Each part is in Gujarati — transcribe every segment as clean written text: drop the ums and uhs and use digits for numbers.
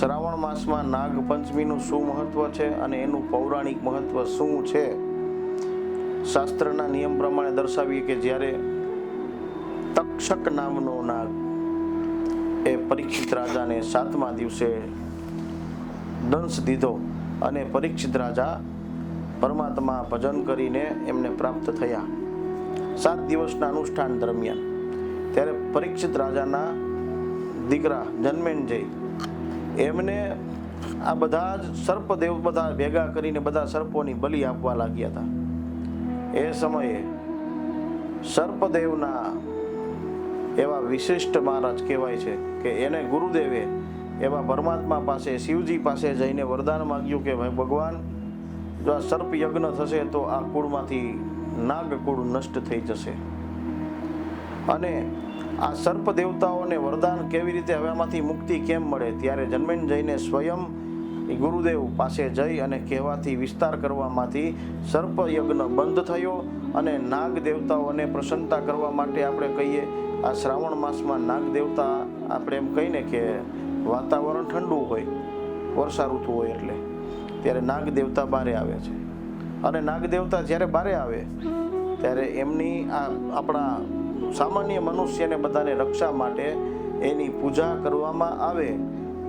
શ્રાવણ માસમાં નાગપંચમીનું શું મહત્વ છે અને એનું પૌરાણિક મહત્વ શું છે, શાસ્ત્રના નિયમ પ્રમાણે દર્શાવીએ કે જ્યારે તક્ષક નામનો નાગ એ પરીક્ષિત રાજાને 7મા દિવસે દંશ દીધો અને પરીક્ષિત રાજા પરમાત્મા ભજન કરીને એમને પ્રાપ્ત થયા 7 દિવસના અનુષ્ઠાન દરમિયાન. ત્યારે પરીક્ષિત રાજાના દીકરા જન્મેન્જય એમને આ બધા જ સર્પદેવ બધા ભેગા કરીને બધા સર્પોની બલિ આપવા લાગ્યા હતા. એ સમયે સર્પદેવના એવા વિશિષ્ટ મહારાજ કહેવાય છે કે એને ગુરુદેવે એવા પરમાત્મા પાસે શિવજી પાસે જઈને વરદાન માંગ્યું કે ભાઈ ભગવાન, જો આ સર્પ યજ્ઞ થશે તો આ કુળમાંથી નાગકુળ નષ્ટ થઈ જશે. અને આ સર્પ દેવતાઓને વરદાન કેવી રીતે હવે આમાંથી મુક્તિ કેમ મળે? ત્યારે જન્મેન્જયને સ્વયં ગુરુદેવ પાસે જઈ અને કહેવાથી વિસ્તાર કરવામાંથી સર્પ યજ્ઞ બંધ થયો અને નાગ દેવતાઓને પ્રસન્નતા કરવા માટે આપણે કહીએ આ શ્રાવણ માસમાં નાગ દેવતા આપણે એમ કહીને કે વાતાવરણ ઠંડુ હોય, વર્ષા ઋતુ હોય એટલે ત્યારે નાગ દેવતા બારે આવે છે. અને નાગ દેવતા જ્યારે બારે આવે ત્યારે એમની આ આપણા સામાન્ય મનુષ્યને બધાને રક્ષા માટે એની પૂજા કરવામાં આવે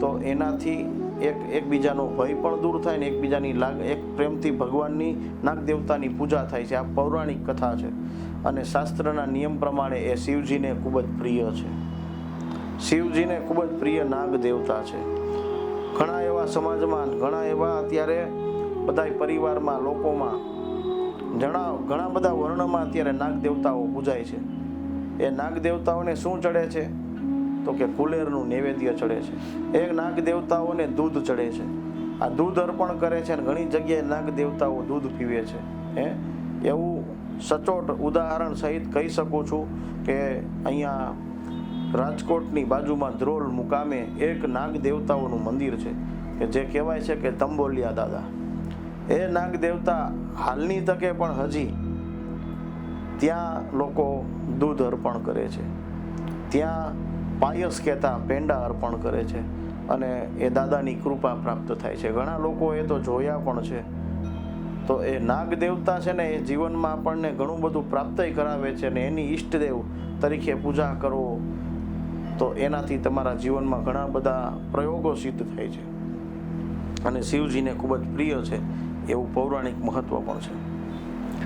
તો એનાથી એકબીજાનો ભય પણ દૂર થાય ને એકબીજાની એક પ્રેમથી ભગવાનની નાગ દેવતાની પૂજા થાય છે. આ પૌરાણિક કથા છે અને શાસ્ત્રના નિયમ પ્રમાણે એ શિવજીને ખૂબ જ પ્રિય છે. શિવજીને ખૂબ જ પ્રિય નાગ દેવતા છે. ઘણા એવા સમાજમાં, ઘણા એવા અત્યારે બધા પરિવારમાં, લોકોમાં ઘણા બધા વર્ણમાં અત્યારે નાગ દેવતાઓ પૂજાય છે. એ નાગ દેવતાઓને શું ચડે છે તો કે કુલેરનું નૈવેદ્ય ચડે છે. એ નાગ દેવતાઓને દૂધ ચડે છે. આ દૂધ અર્પણ કરે છે અને ઘણી જગ્યાએ નાગ દેવતાઓ દૂધ પીવે છે. એવું સચોટ ઉદાહરણ સહિત કહી શકું છું કે અહીંયા રાજકોટની બાજુમાં ધ્રોલ મુકામે એક નાગ દેવતાઓનું મંદિર છે કે જે કહેવાય છે કે તંબોલિયા દાદા. એ નાગ દેવતા હાલની તકે પણ હજી ત્યાં લોકો દૂધ અર્પણ કરે છે, ત્યાં પાયસ કહેતા પેંડા અર્પણ કરે છે અને એ દાદાની કૃપા પ્રાપ્ત થાય છે. ઘણા લોકો એ તો જોયા પણ છે. તો એ નાગ દેવતા છે ને એ જીવનમાં આપણને ઘણું બધું પ્રાપ્ત કરાવે છે અને એની ઈષ્ટદેવ તરીકે પૂજા કરો તો એનાથી તમારા જીવનમાં ઘણા બધા પ્રયોગો સિદ્ધ થાય છે અને શિવજીને ખૂબ જ પ્રિય છે એવું પૌરાણિક મહત્વ પણ છે.